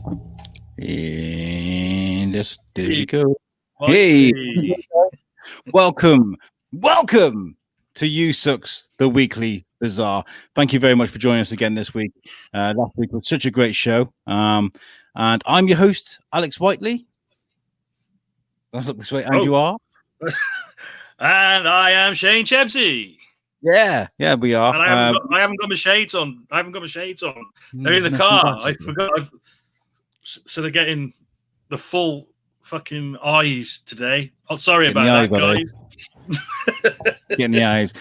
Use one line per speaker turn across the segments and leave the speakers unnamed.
And there we
Hey,
go. Hey,
Mikey.
welcome to You Sucks, the weekly bazaar. Thank you very much for joining us again this week. Last week was such a great show. And I'm your host, Alex Whiteley. Let's look this way, and you are?
And I am Shane Chebsey.
Yeah, we are.
And I haven't got my shades on. They're in the
no
car. I
sunglasses.
forgot. So they're getting the full fucking eyes today. Oh, sorry
Getting
about
the
that,
eyes,
guys.
Getting the eyes.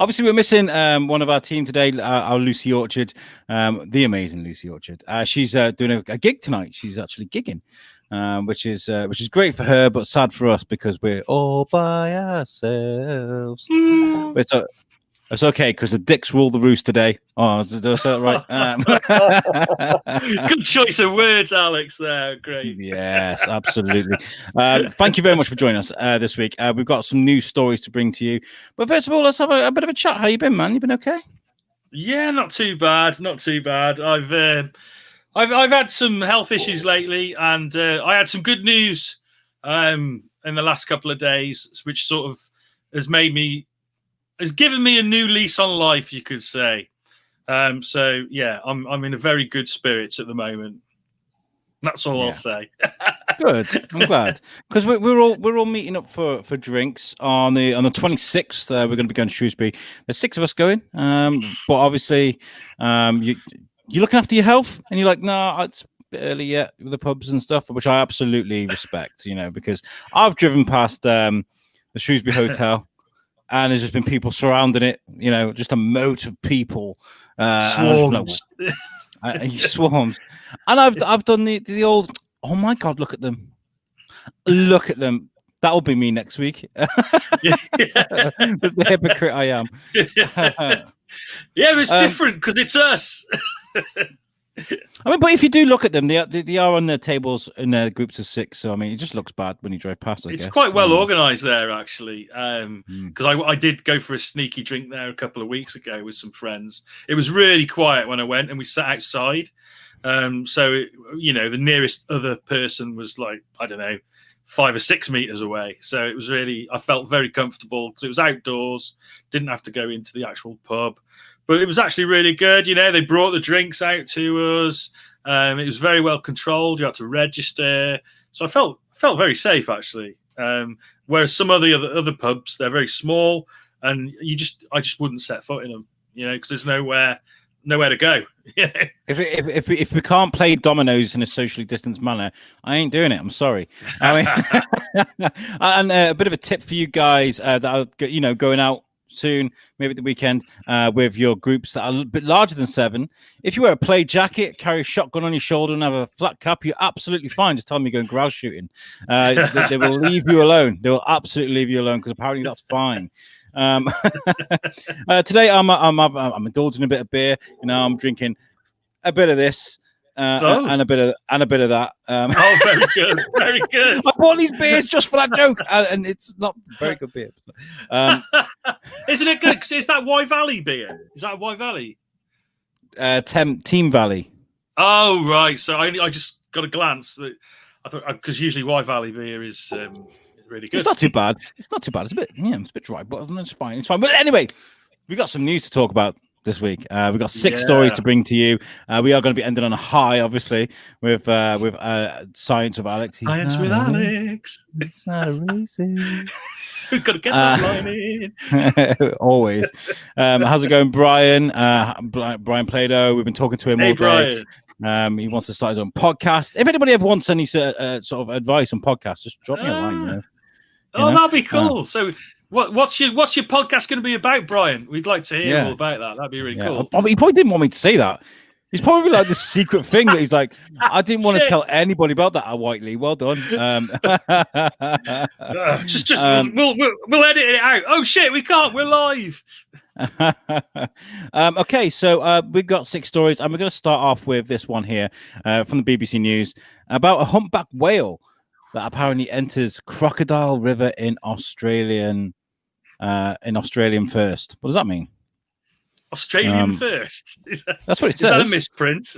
Obviously, we're missing one of our team today, our Lucy Orchard, the amazing Lucy Orchard. She's doing a gig tonight. She's actually gigging, which is great for her, but sad for us because we're all by ourselves. But it's okay because the dicks rule the roost today. Oh, did I say that
right? Good choice of words, Alex. There, great.
Yes, absolutely. Thank you very much for joining us this week. We've got some news stories to bring to you. But first of all, let's have a bit of a chat. How you been, man? You been okay?
Yeah, not too bad. I've had some health issues lately, and I had some good news in the last couple of days, which sort of has given me a new lease on life, you could say. So yeah, I'm in a very good spirits at the moment. That's all I'll say.
Good. I'm glad because we're all meeting up for drinks on the 26th. We're going to be going to Shrewsbury. There's 6 of us going. But obviously, you're looking after your health, and you're like, nah, it's a bit early yet with the pubs and stuff, which I absolutely respect. Because I've driven past the Shrewsbury Hotel. And there's just been people surrounding it, just a moat of people.
Swarms.
Swarms. And I've done the old, oh my God, look at them. Look at them. That'll be me next week. The hypocrite I am.
Yeah, it's different because it's us.
I mean, but if you do look at them, they are on their tables in their groups of 6. So I mean, it just looks bad when you drive past.
It's quite well organised there, actually. Because I did go for a sneaky drink there a couple of weeks ago with some friends. It was really quiet when I went, and we sat outside. So the nearest other person was like, I don't know, 5 or 6 meters away. So it was really, I felt very comfortable because it was outdoors. Didn't have to go into the actual pub. But it was actually really good. They brought the drinks out to us. It was very well controlled. You had to register. So I felt very safe, actually. Whereas some of the other pubs, they're very small, and I just wouldn't set foot in them, because there's nowhere to go.
If we can't play dominoes in a socially distanced manner, I ain't doing it. I'm sorry. I mean, and a bit of a tip for you guys that are going out soon, maybe at the weekend, with your groups that are a bit larger than 7. If you wear a play jacket, carry a shotgun on your shoulder, and have a flat cap, you're absolutely fine. Just tell them you're going grouse shooting. They will leave you alone. They will absolutely leave you alone because apparently that's fine. Today I'm indulging a bit of beer. I'm drinking a bit of this. And a bit of that.
Oh, very good, very good.
I bought these beers just for that joke, and it's not very good beer.
Isn't it good? Is that Wye Valley beer? Is that Wye Valley?
Team Valley.
Oh right. So I just got a glance. I thought because usually Wye Valley beer is really good.
It's not too bad. It's a bit dry, but it's fine. It's fine. But anyway, we got some news to talk about this week. We've got 6 stories to bring to you. We are going to be ending on a high, obviously, with Science with Alex.
Science with Alex.
He's not a racist.
We've got to get that line in.
Always. How's it going, Brian? Brian Plado. We've been talking to him all day.
Brian.
He wants to start his own podcast. If anybody ever wants any sort of advice on podcasts, just drop me a line.
That'd be cool. So what's your podcast going to be about, Brian? We'd like to hear all about that. That'd be really cool.
He probably didn't want me to say that. He's probably like the secret thing that he's like, I didn't want to tell anybody about that, Whiteley. Well done.
We'll edit it out. Oh shit, we can't. We're live.
Okay, so we've got 6 stories, and we're going to start off with this one here from the BBC News about a humpback whale that apparently enters Crocodile River in Australian first. What does that mean?
Australian first?
That's what it says.
Is that a misprint?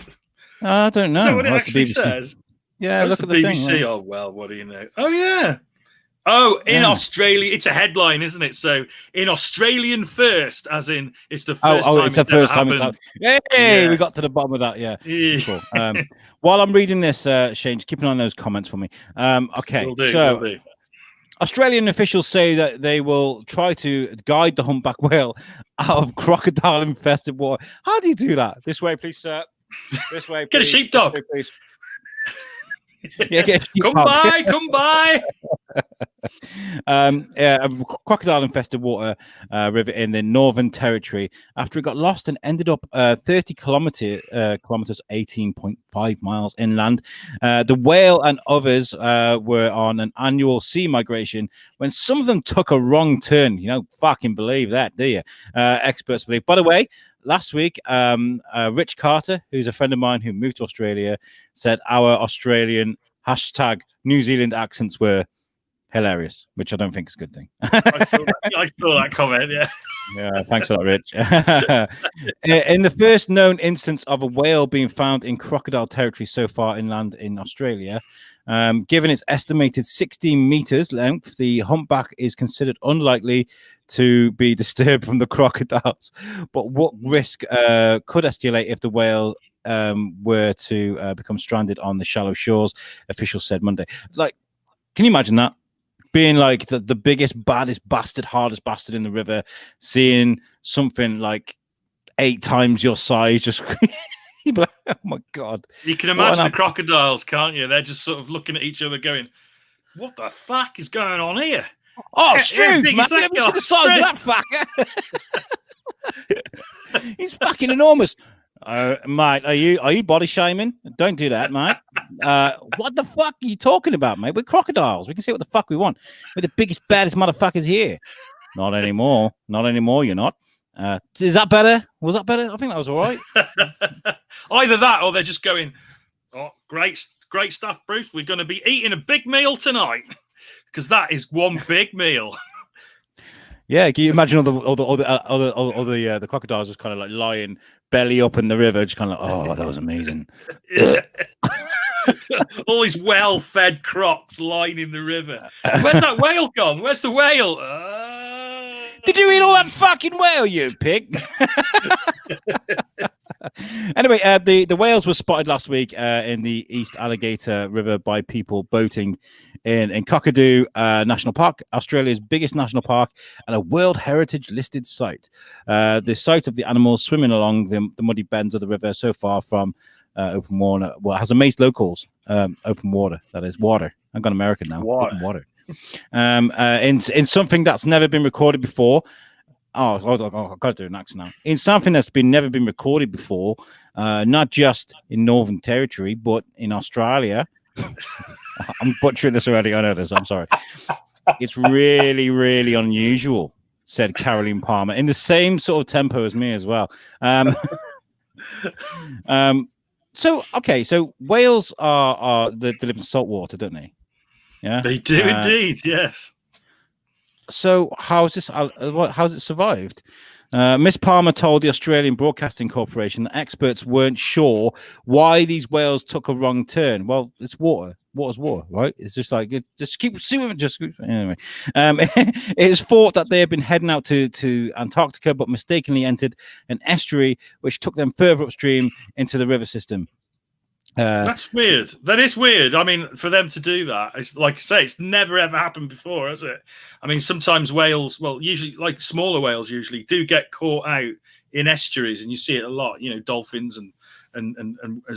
I don't know.
Is that what it
That's the
actually
BBC.
says?
Yeah,
That's
look
the
at the
BBC.
thing.
Oh, well, what do you know? Oh, yeah. Oh, in
Yeah.
Australia, it's a headline, isn't it? So in Australian first, as in it's the first time
it's the first time it's
happened.
Hey,
Yeah.
we got to the bottom of that. Yeah.
Yeah.
Cool. While I'm reading this, Shane, just keep an eye on those comments for me. Okay.
Will do,
so
will do.
Australian officials say that they will try to guide the humpback whale out of crocodile-infested water. How do you do that? This way, please, sir. This way, please.
Get a sheepdog.
This way, please. Yeah, get a
Come
sheepdog.
by, come by.
A crocodile-infested water river in the Northern Territory after it got lost and ended up 30 kilometers, 18.5 miles inland. The whale and others were on an annual sea migration when some of them took a wrong turn. You don't fucking believe that, do you? Experts believe. By the way, last week, Rich Carter, who's a friend of mine who moved to Australia, said our Australian hashtag New Zealand accents were hilarious, which I don't think is a good thing.
I saw that comment, yeah.
Yeah, thanks for that, Rich. In the first known instance of a whale being found in crocodile territory so far inland in Australia, given its estimated 16 meters length, the humpback is considered unlikely to be disturbed from the crocodiles. But what risk could escalate if the whale were to become stranded on the shallow shores? Officials said Monday. Like, can you imagine that? Being like the biggest, baddest bastard, hardest bastard in the river, seeing something like 8 times your size, just you'd be like, oh my god!
You can imagine the crocodiles, can't you? They're just sort of looking at each other, going, "What the fuck is going on here?"
Oh, Stu, man! Let me see the size of that fucker. He's fucking enormous. Mate, are you body shaming? Don't do that, mate. What the fuck are you talking about, mate? We're crocodiles. We can say what the fuck we want. We're the biggest, baddest motherfuckers here. Not anymore. Not anymore. You're not. Is that better? Was that better? I think that was all right.
Either that, or they're just going, "Oh, great stuff, Bruce. We're going to be eating a big meal tonight because that is one big meal."
Yeah, can you imagine all the crocodiles just kind of like lying belly up in the river, just kind of like, oh, that was amazing.
All these well-fed crocs lying in the river. Where's that whale gone? Where's the whale?
Did you eat all that fucking whale, you pig? Anyway, the whales were spotted last week in the East Alligator River by people boating in Kakadu National Park, Australia's biggest national park and a World Heritage listed site. The sight of the animals swimming along the muddy bends of the river so far from open water, well, has amazed locals. Open water, that is water. I've gone American now. Open water. In something that's never been recorded before. Oh, I've got to do an accent now. In something that's never been recorded before, not just in Northern Territory, but in Australia. I'm butchering this already. I know this. I'm sorry. It's really, really unusual, said Caroline Palmer, in the same sort of tempo as me as well. So whales are they live in salt water, don't they? Yeah,
they do indeed. Yes.
So how's it survived? Miss Palmer told the Australian Broadcasting Corporation that experts weren't sure why these whales took a wrong turn. Well, it's water. Water's water, right? It's just like just keep swimming. Just anyway. It is thought that they had been heading out to Antarctica, but mistakenly entered an estuary, which took them further upstream into the river system.
That's weird. That is weird. I mean, for them to do that, it's like I say, it's never ever happened before, has it? I mean, sometimes whales, well, usually like smaller whales, usually do get caught out in estuaries, and you see it a lot. You know, dolphins and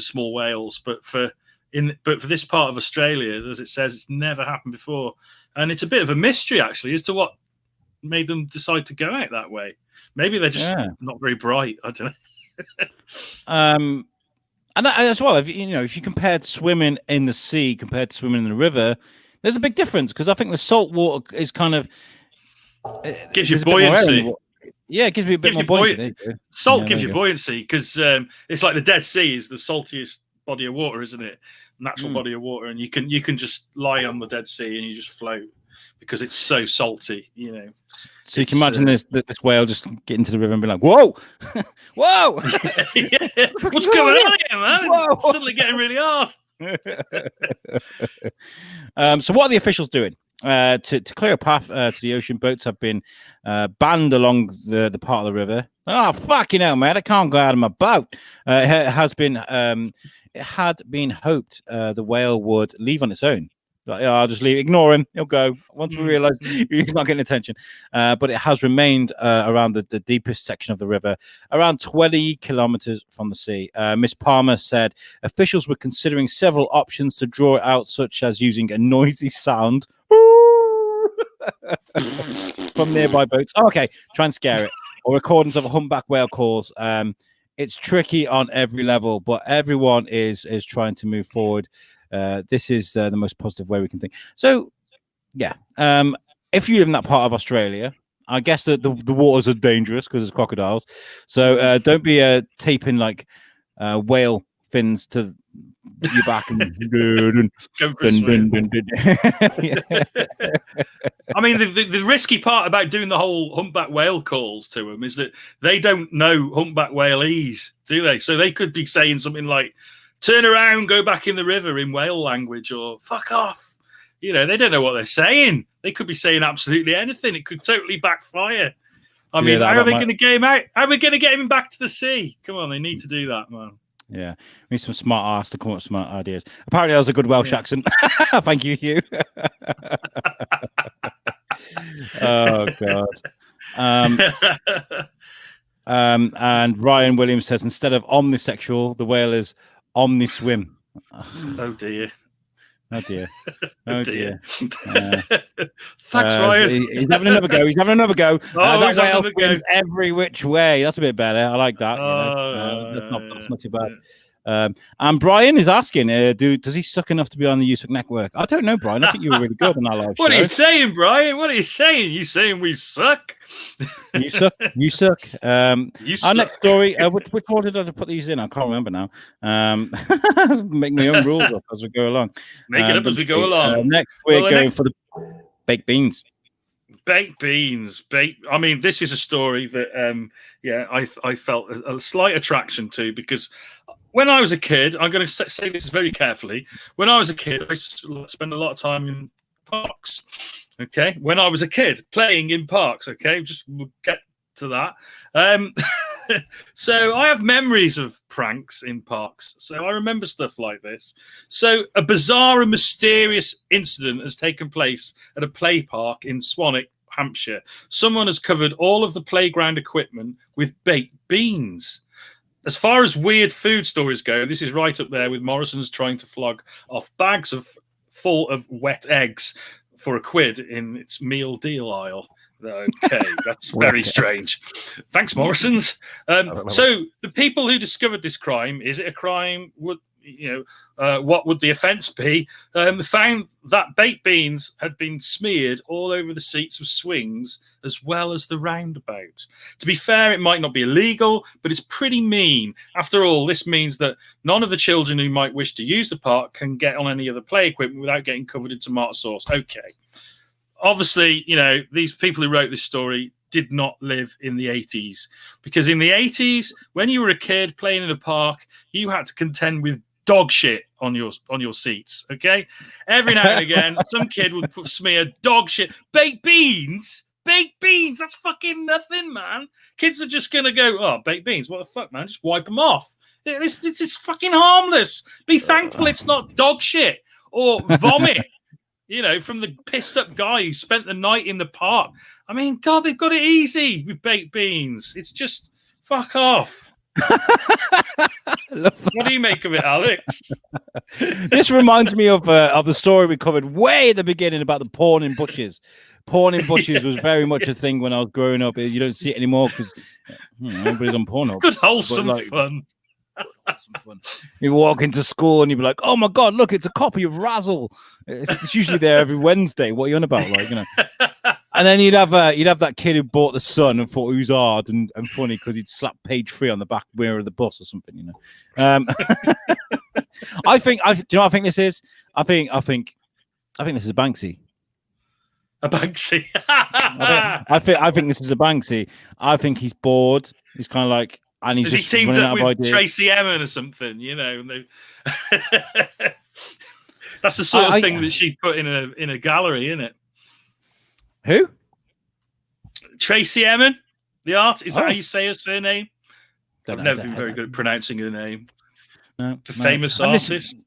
small whales. But for this part of Australia, as it says, it's never happened before, and it's a bit of a mystery actually as to what made them decide to go out that way. Maybe they're just not very bright. I don't know.
And as well, if you compared swimming in the sea compared to swimming in the river, there's a big difference because I think the salt water is kind of
gives you buoyancy.
Yeah, it gives me a bit more buoyancy.
Salt gives you buoyancy because it's like the Dead Sea is the saltiest body of water, isn't it? Natural body of water, and you can just lie on the Dead Sea and you just float. because it's so salty.
So you can imagine this whale just get into the river and be like, "Whoa, whoa,
yeah. What's going on here, man?
Whoa.
It's suddenly getting really hard."
So what are the officials doing to clear a path to the ocean? Boats have been banned along the part of the river. Oh, fucking hell, man! I can't go out of my boat. It had been hoped the whale would leave on its own. Like, I'll just leave. Ignore him. He'll go once we realise he's not getting attention. But it has remained around the deepest section of the river, around 20 kilometers from the sea. Miss Palmer said officials were considering several options to draw it out, such as using a noisy sound from nearby boats. Oh, okay, try and scare it, or recordings of a humpback whale calls. It's tricky on every level, but everyone is trying to move forward. This is the most positive way we can think. So, yeah, if you live in that part of Australia, I guess the waters are dangerous because there's crocodiles. So don't be taping like whale fins to your back and
I mean, the risky part about doing the whole humpback whale calls to them is that they don't know humpback whaleese, do they? So they could be saying something like, "Turn around, go back in the river" in whale language, or "fuck off." They don't know what they're saying. They could be saying absolutely anything. It could totally backfire. I mean, how are they going to get him out? How are we going to get him back to the sea? Come on, they need to do that, man.
Yeah, we need some smart ass to come up with smart ideas. Apparently, that was a good Welsh accent. Thank you, Hugh. Oh God. And Ryan Williams says instead of omnisexual, the whale is omniswim.
Oh dear.
Oh dear. Oh dear.
Thanks, Ryan.
He's having another go.
That
whale swims every which way. That's a bit better. I like that. That's not too bad. And Brian is asking, does he suck enough to be on the USUK network? I don't know, Brian. I think you were really good on our live show.
What are you saying, Brian? What are you saying? You saying we suck?
You suck. Our next story. Which order did I put these in? I can't remember now. Make my own rules up as we go along.
Make it up as we go along.
Next, we're going for the baked beans.
Baked beans. I mean, this is a story that, I felt a slight attraction to, because when I was a kid, I'm going to say this very carefully. When I was a kid, I spent a lot of time in parks. Okay, when I was a kid, playing in parks. Okay, we'll get to that. So I have memories of pranks in parks. So I remember stuff like this. So a bizarre and mysterious incident has taken place at a play park in Swanwick, Hampshire. Someone has covered all of the playground equipment with baked beans. As far as weird food stories go, this is right up there with Morrison's trying to flog off bags full of wet eggs for £1 in its meal deal aisle. Okay, that's very strange. Thanks, Morrison's. So the people who discovered this crime, is it a crime? What would the offence be? Found that baked beans had been smeared all over the seats of swings as well as the roundabout. To be fair, it might not be illegal, but it's pretty mean. After all, this means that none of the children who might wish to use the park can get on any of the play equipment without getting covered in tomato sauce. Okay. Obviously, these people who wrote this story did not live in the 80s, because in the 80s, when you were a kid playing in a park, you had to contend with dog shit on your seats. Okay, every now and again, some kid would smear dog shit. Baked beans. That's fucking nothing, man. Kids are just gonna go, "Oh, baked beans. What the fuck, man? Just wipe them off. It's fucking harmless. Be thankful it's not dog shit or vomit." From the pissed up guy who spent the night in the park. I mean, God, they've got it easy with baked beans. It's just fuck off. What do you make of it, Alex?
This reminds me of the story we covered way at the beginning about the porn in bushes. Porn in bushes was very much a thing when I was growing up. You don't see it anymore because everybody's on Pornhub.
Good wholesome fun.
You walk into school and you'd be like, "Oh my God, look, it's a copy of Razzle." It's usually there every Wednesday. What are you on about, And then you'd have that kid who bought The Sun and thought he was hard and funny because he'd slap page 3 on the back mirror of the bus or something. I think. Do you know what I think this is? I think this is Banksy.
A Banksy.
I think this is a Banksy. I think he's bored. He's kind of like, and he's
Has he
just
teamed
running
up
out of
with
ideas.
Tracy Emin or something? You know, and that's the sort of thing that she'd put in a gallery, isn't it?
Who?
Tracy Emin, the art. Is that how you say her surname? I've never been very good at pronouncing her name.
No,
the famous artist.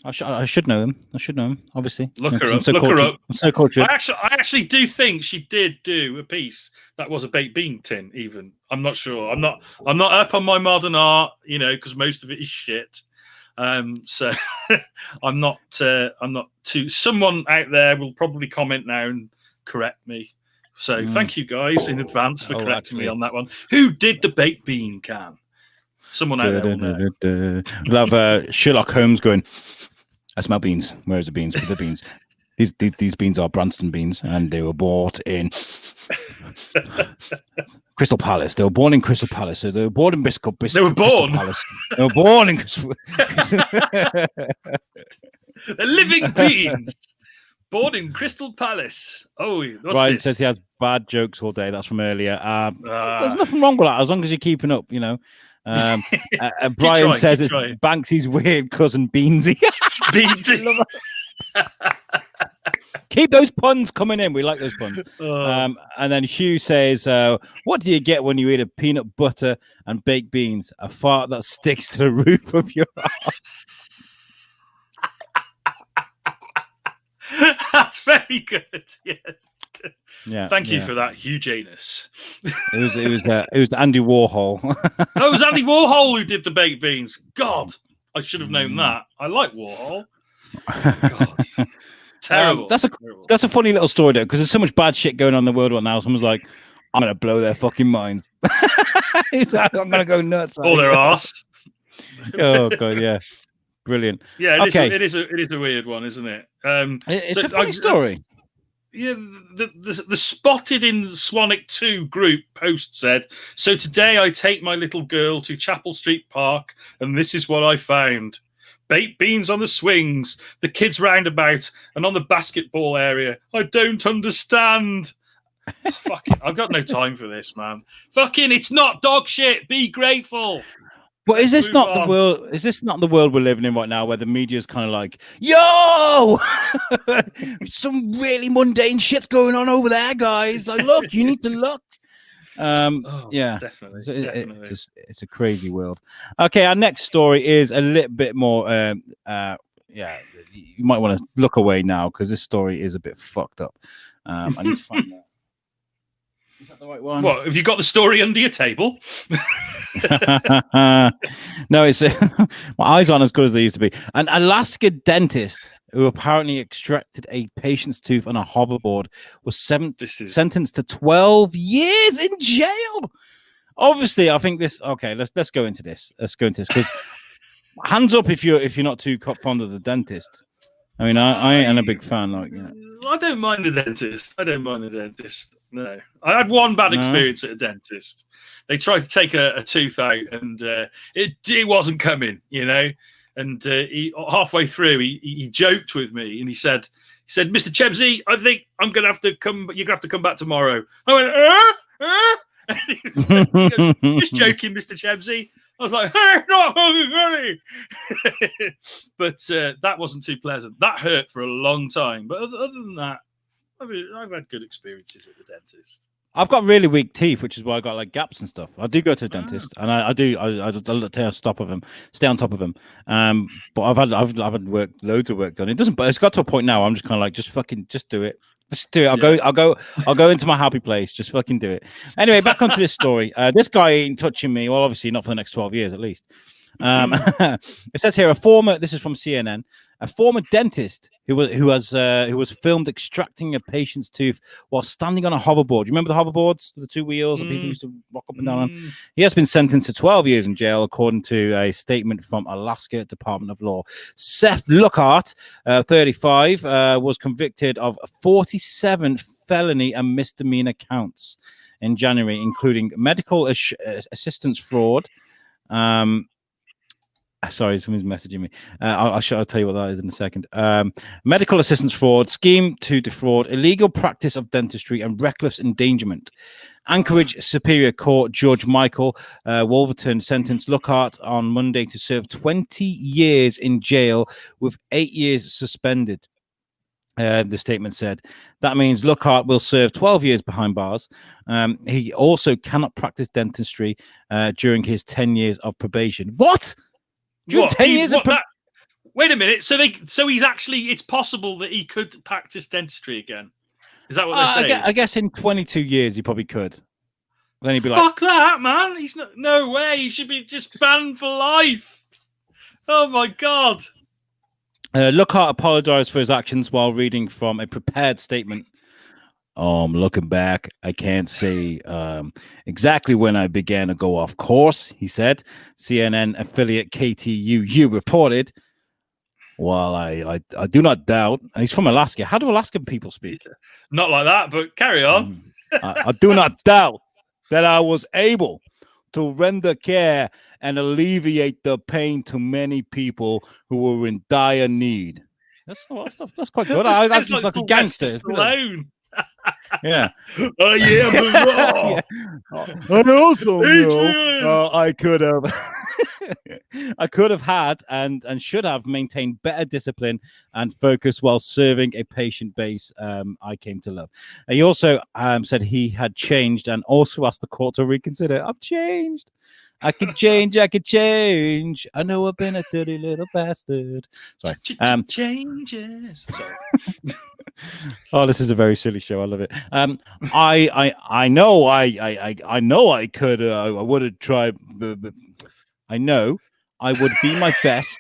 I should know him. I should know him. Obviously,
look her up. Look her up.
I'm so cultured.
I actually do think she did do a piece that was a baked bean tin. Even I'm not sure. I'm not up on my modern art, you know, because most of it is shit. So I'm not too. Someone out there will probably comment now and correct me. So thank you guys in advance for correcting me on that one. Who did the baked bean can? Someone out there will know.
We'll have Sherlock Holmes going, I smell beans. Where's the beans? With the beans. These beans are Branston beans, and they were bought in Crystal Palace. They were born in Crystal Palace. So they were born in Crystal Palace. They were born in Crystal
The living beans. Born in Crystal Palace. Oh,
Ryan says he has bad jokes all day. That's from earlier. There's nothing wrong with that as long as you're keeping up, you know. Brian says it's Banksy's weird cousin Beansy.
Beansy.
Keep those puns coming in. We like those puns. And then Hugh says, what do you get when you eat a peanut butter and baked beans? A fart that sticks to the roof of your house.
That's very good. Yes.
Yeah.
Thank you for that, Hugh Janus.
It was Andy Warhol.
No, it was Andy Warhol who did the baked beans. God, I should have known that. I like Warhol. God. Terrible.
That's a funny little story though, because there's so much bad shit going on in the world right now. Someone's like, I'm gonna blow their fucking minds. He's like, I'm gonna go nuts.
Or their ass.
Oh god, yeah. Brilliant.
Yeah, it is a weird one, isn't it?
It's a funny story.
Yeah, the Spotted in Swanwick 2 group post said, so today I take my little girl to Chapel Street Park, and this is what I found. Baked beans on the swings, the kids roundabout, and on the basketball area. I don't understand. Fuck it. I've got no time for this, man. Fucking, it's not dog shit. Be grateful.
But is this not the world? Is this not the world we're living in right now, where the media is kind of like, "Yo, some really mundane shit's going on over there, guys. Like, look, you need to look." Yeah,
definitely.
It's a crazy world. Okay, our next story is a little bit more. Yeah, you might want to look away now because this story is a bit fucked up. I need to find that. Is that the right one?
What, have you got the story under your table?
No, it's my eyes aren't as good as they used to be. An Alaska dentist who apparently extracted a patient's tooth on a hoverboard was sentenced to 12 years in jail. Obviously, I think this. Okay, let's go into this. Because hands up if you're not too fond of the dentist. I mean, I ain't a big fan. Like, you know.
I don't mind the dentist. No, I had one bad experience at a dentist. They tried to take a tooth out, and it wasn't coming, you know. And he halfway through, he joked with me, and he said, "Mr. Chebsy, I think I'm gonna have to come. You're gonna have to come back tomorrow." I went, And he goes, just joking, Mr. Chebsy. I was like, "Hey, not funny." But that wasn't too pleasant. That hurt for a long time. But other than that, I've had good experiences at the dentist.
I've got really weak teeth, which is why I got like gaps and stuff. I do go to a dentist, and I stay on top of them. But I've had loads of work done. It doesn't, but it's got to a point now. I'm just kind of like, just do it. Just do it. I'll go into my happy place. Just fucking do it. Anyway, back onto this story. This guy ain't touching me. Well, obviously not for the next 12 years at least. It says here this is from CNN, a former dentist who was filmed extracting a patient's tooth while standing on a hoverboard. You remember the hoverboards, the two wheels that people used to rock up and down on? He has been sentenced to 12 years in jail, according to a statement from Alaska Department of Law. Seth Lookhart, 35, was convicted of 47 felony and misdemeanor counts in January, including medical assistance fraud, Sorry, someone's messaging me. I'll tell you what that is in a second. Medical assistance fraud, scheme to defraud, illegal practice of dentistry, and reckless endangerment. Anchorage Superior Court Judge Michael Wolverton sentenced Lockhart on Monday to serve 20 years in jail with 8 years suspended. The statement said that means Lockhart will serve 12 years behind bars. He also cannot practice dentistry during his 10 years of probation. What? During 10 years of
Wait a minute. So he's actually, it's possible that he could practice dentistry again. Is that what they're saying?
I guess in 22 years he probably could. Then he'd be
fuck that, man. He's no way. He should be just banned for life. Oh my God.
Lockhart apologized for his actions while reading from a prepared statement. Looking back, I can't say exactly when I began to go off course, he said. CNN affiliate KTUU reported. While I do not doubt, and he's from Alaska. How do Alaskan people speak?
Not like that, but carry on.
I do not doubt that I was able to render care and alleviate the pain to many people who were in dire need. That's quite good. That's like a gangster. Yeah.
I am the law.
Yeah. And also, I could have had and should have maintained better discipline and focus while serving a patient base I came to love. He also said he had changed and also asked the court to reconsider. I've changed. I could change. I could change. I know I've been a dirty little bastard. Sorry.
Changes. Sorry.
Oh, this is a very silly show. I love it. I know I could. I would have tried. I know I would be my best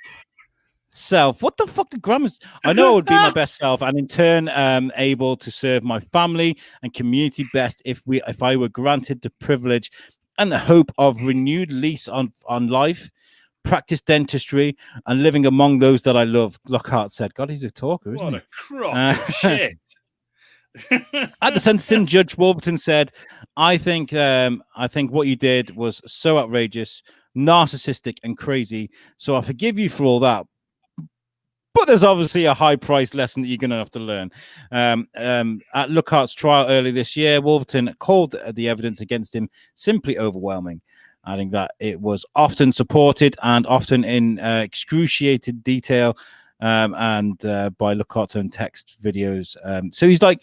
self. What the fuck? The grammars. I know I would be my best self, and in turn, able to serve my family and community best if I were granted the privilege and the hope of renewed lease on life, practice dentistry, and living among those that I love. Lockhart said, God, he's a talker, isn't he?
What a crock of shit.
At the sentencing, Judge Wolverton said, I think what you did was so outrageous, narcissistic, and crazy. So I forgive you for all that. But there's obviously a high-priced lesson that you're going to have to learn. At Lockhart's trial early this year, Wolverton called the evidence against him simply overwhelming, adding that it was often supported and often in excruciating detail and by Lockhart's own text videos. So he's done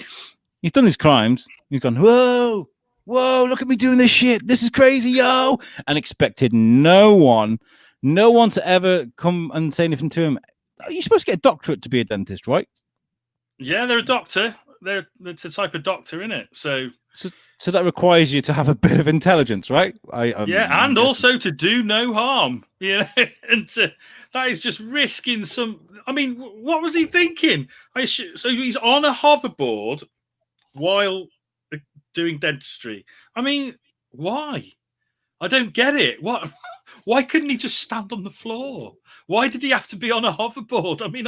these crimes. He's gone, whoa, look at me doing this shit. This is crazy, yo. And expected no one to ever come and say anything to him. You're supposed to get a doctorate to be a dentist, right?
Yeah, they're a doctor. It's a type of doctor, isn't it? So
that requires you to have a bit of intelligence, right?
And also to do no harm. Yeah, and that is just risking some. I mean, what was he thinking? So he's on a hoverboard while doing dentistry. I mean, why? I don't get it. What? Why couldn't he just stand on the floor? Why did he have to be on a hoverboard? I mean,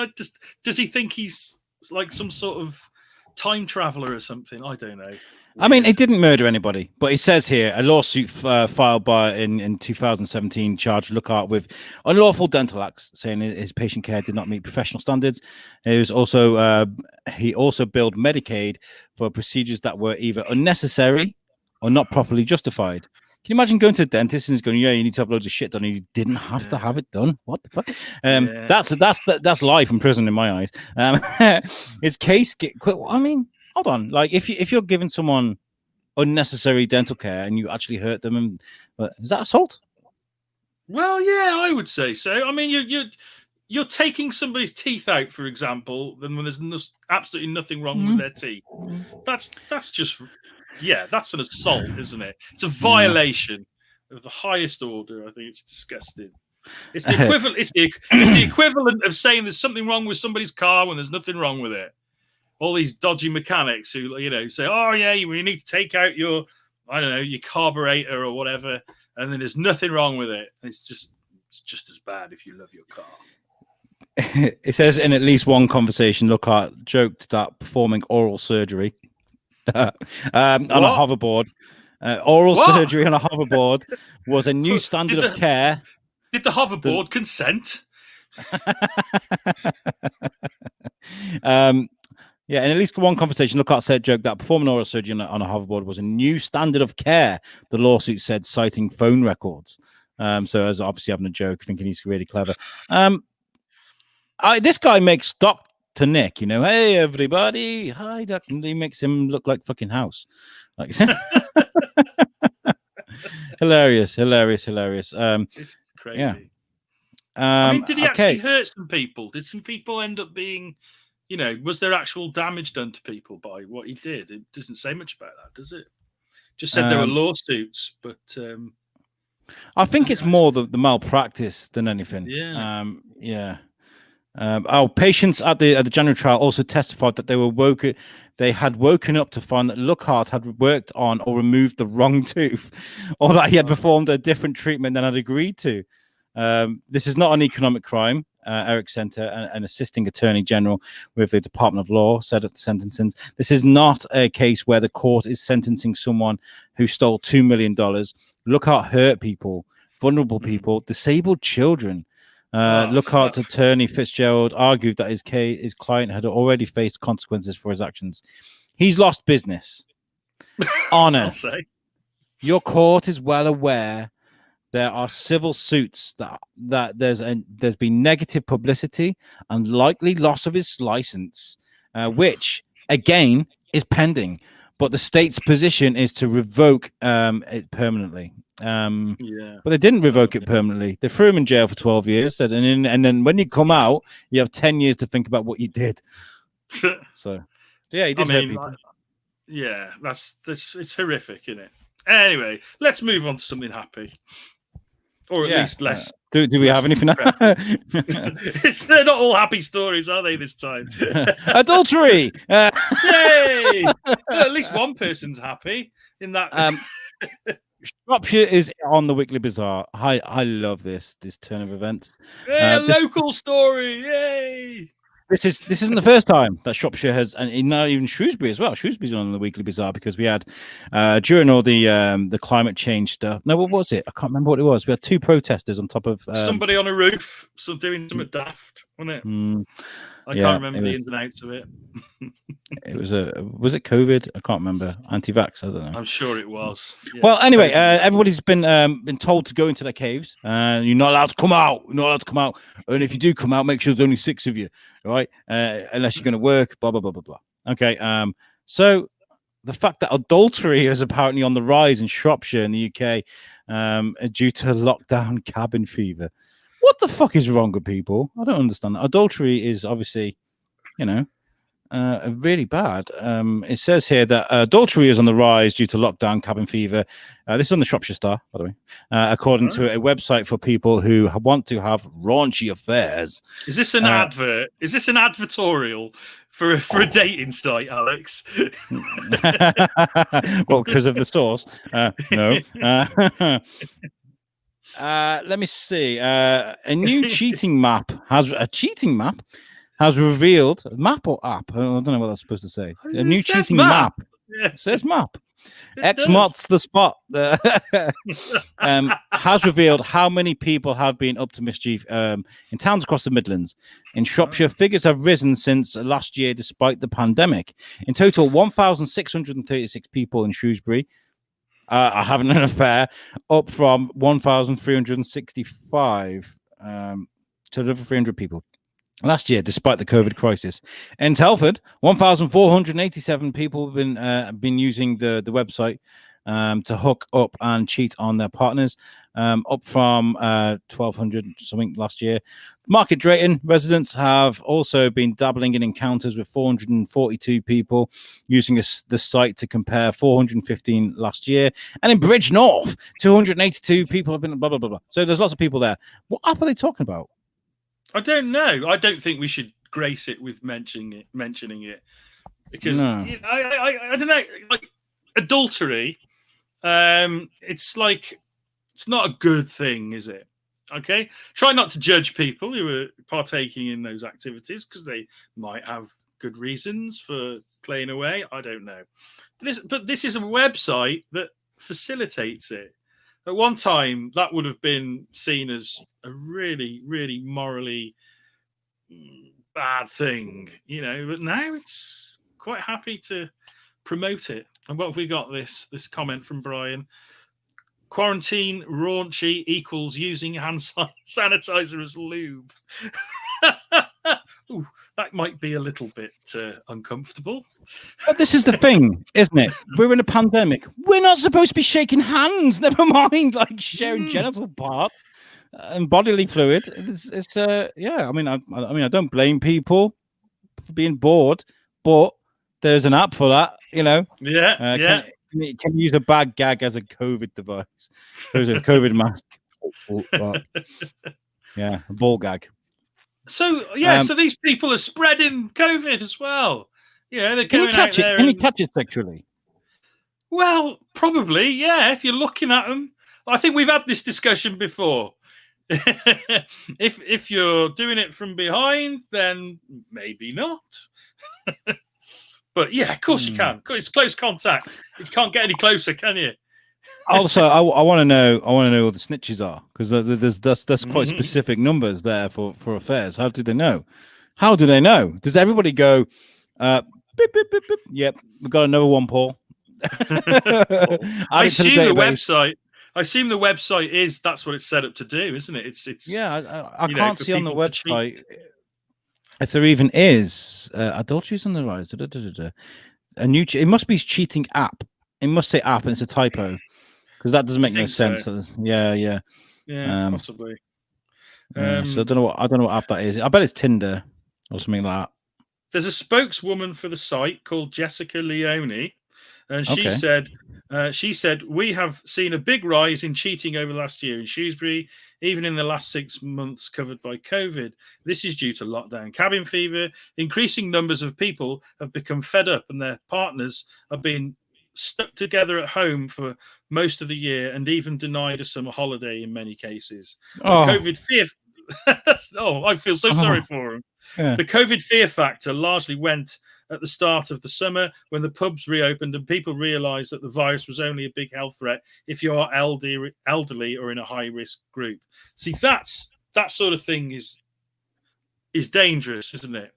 does he think he's like some sort of time traveler or something? I don't know.
I mean, he didn't murder anybody, but he says here a lawsuit filed in 2017 charged Lockhart with unlawful dental acts, saying his patient care did not meet professional standards. He also billed Medicaid for procedures that were either unnecessary or not properly justified. Can you imagine going to the dentist and he's going, yeah, you need to have loads of shit done, and you didn't have to have it done? What the fuck? That's life in prison in my eyes. His case, I mean, hold on. Like, if you're giving someone unnecessary dental care and you actually hurt them, is that assault?
Well, yeah, I would say so. I mean, you're taking somebody's teeth out, for example, then when there's absolutely nothing wrong with their teeth. That's just. Yeah, that's an assault, isn't it? It's a violation of the highest order. I think it's disgusting. It's the equivalent. It's the equivalent of saying there's something wrong with somebody's car when there's nothing wrong with it. All these dodgy mechanics who say, "Oh yeah, you need to take out your carburetor or whatever," and then there's nothing wrong with it. It's just as bad if you love your car.
It says in at least one conversation, Lockhart joked that performing oral surgery. On a hoverboard, oral surgery on a hoverboard was a new standard of care.
Did the hoverboard consent?
Yeah, in at least one conversation, Lookhart said joke that performing oral surgery on a hoverboard was a new standard of care, the lawsuit said, citing phone records. So as obviously having a joke, thinking he's really clever. This guy makes Dr. Nick, hey, everybody. Hi, Dr. He makes him look like fucking House. Like, hilarious.
It's crazy.
Yeah.
I mean, did he actually hurt some people? Did some people end up being, was there actual damage done to people by what he did? It doesn't say much about that, does it? Just said there were lawsuits, but
I think it's more the malpractice than anything.
Yeah.
Patients at the January trial also testified that they had woken up to find that Lookhart had worked on or removed the wrong tooth, or that he had performed a different treatment than had agreed to. This is not an economic crime, Eric Center, an assisting attorney general with the Department of Law, said at the sentencing. This is not a case where the court is sentencing someone who stole $2 million. Lookhart hurt people, vulnerable people, disabled children. Lookhart's attorney Fitzgerald argued that his client had already faced consequences for his actions. He's lost business. Honor. Your court is well aware there are civil suits that there's been negative publicity and likely loss of his license, which again is pending. But the state's position is to revoke it permanently. But they didn't revoke it permanently. They threw him in jail for 12 years. And then when you come out, you have 10 years to think about what you did. So, yeah, he did hurt people.
Yeah, it's horrific, isn't it? Anyway, let's move on to something happy. Or at least less.
Do we have anything?
They're not all happy stories, are they, this time?
Adultery!
Yay! Well, at least one person's happy in that.
Shropshire is on the Weekly Bazaar. I love this turn of events.
Hey, local story! Yay!
This isn't the first time that Shropshire has, and not even Shrewsbury as well. Shrewsbury's on the Weekly Bazaar because we had during all the climate change stuff. No, what was it? I can't remember what it was. We had two protesters on top of
somebody on a roof, doing something daft, wasn't it? I can't remember the ins and outs of it.
It was it COVID? I can't remember. Anti-vax? I don't know.
I'm sure it was.
Yeah. Well, anyway, everybody's been told to go into their caves. You're not allowed to come out. You're not allowed to come out. And if you do come out, make sure there's only 6 of you, right? Unless you're going to work. Blah blah blah blah blah. Okay. So the fact that adultery is apparently on the rise in Shropshire in the UK, due to lockdown cabin fever. What the fuck is wrong with people? I don't understand. Adultery is obviously, really bad. It says here that adultery is on the rise due to lockdown cabin fever. This is on the Shropshire Star, by the way, according to a website for people who want to have raunchy affairs.
Is this an advert? Is this an advertorial for a dating site, Alex?
Well, because of the stores. No. Let me see. A new cheating map has revealed map or app. I don't know what that's supposed to say. A new cheating map. Yeah. It says map. Xmots the spot has revealed how many people have been up to mischief in towns across the Midlands. In Shropshire, figures have risen since last year despite the pandemic. In total, 1,636 people in Shrewsbury are having an affair, up from 1,365 to over 300 people last year, despite the COVID crisis. In Telford, 1,487 people have been using the website to hook up and cheat on their partners, up from 1,200 something last year. Market Drayton residents have also been dabbling in encounters with 442 people using the site to compare 415 last year. And in Bridgnorth, 282 people have been blah, blah, blah, blah. So there's lots of people there. What app are they talking about?
I don't know. I don't think we should grace it with mentioning it because I don't know. Like adultery, it's not a good thing, is it? Okay, try not to judge people who are partaking in those activities because they might have good reasons for playing away. I don't know, but this is a website that facilitates it. At one time, that would have been seen as a really, really morally bad thing, but now it's quite happy to promote it. And what have we got? This comment from Brian: quarantine raunchy equals using hand sanitizer as lube. Ooh, that might be a little bit uncomfortable.
But this is the thing, isn't it? We're in a pandemic. We're not supposed to be shaking hands. Never mind, like sharing genital parts and bodily fluid. It's yeah. I mean, I don't blame people for being bored, but there's an app for that.
Yeah.
Can you use a bad gag as a COVID device? There's a COVID mask. Yeah, a ball gag.
So so these people are spreading COVID as well. They're
can
going
you catch
out
it?
there.
Can you catch it sexually?
Well, probably, yeah. If you're looking at them, I think we've had this discussion before. if you're doing it from behind, then maybe not. But yeah, of course you can. It's close contact. You can't get any closer, can you?
Also, I want to know. I want to know what the snitches are, because that's quite specific numbers there for affairs. How do they know? How do they know? Does everybody go? Beep, beep, beep, beep. Yep, we've got another one, Paul.
I assume the website. I assume the website is that's what it's set up to do, isn't it? It's
yeah. I can't see on the website if there even is adultery's on the rise. A new. It must be cheating app. It must say app, and it's a typo. Because that doesn't make no sense.
So?
Yeah,
possibly.
So I don't know what app that is. I bet it's Tinder or something like that.
There's a spokeswoman for the site called Jessica Leone, and she said we have seen a big rise in cheating over the last year in Shrewsbury, even in the last 6 months covered by COVID. This is due to lockdown, cabin fever. Increasing numbers of people have become fed up, and their partners are being stuck together at home for most of the year and even denied a summer holiday in many cases. COVID fear. I feel so sorry for him. Yeah. The COVID fear factor largely went at the start of the summer when the pubs reopened and people realized that the virus was only a big health threat if you are elderly or in a high risk group. See, that sort of thing is dangerous, isn't it?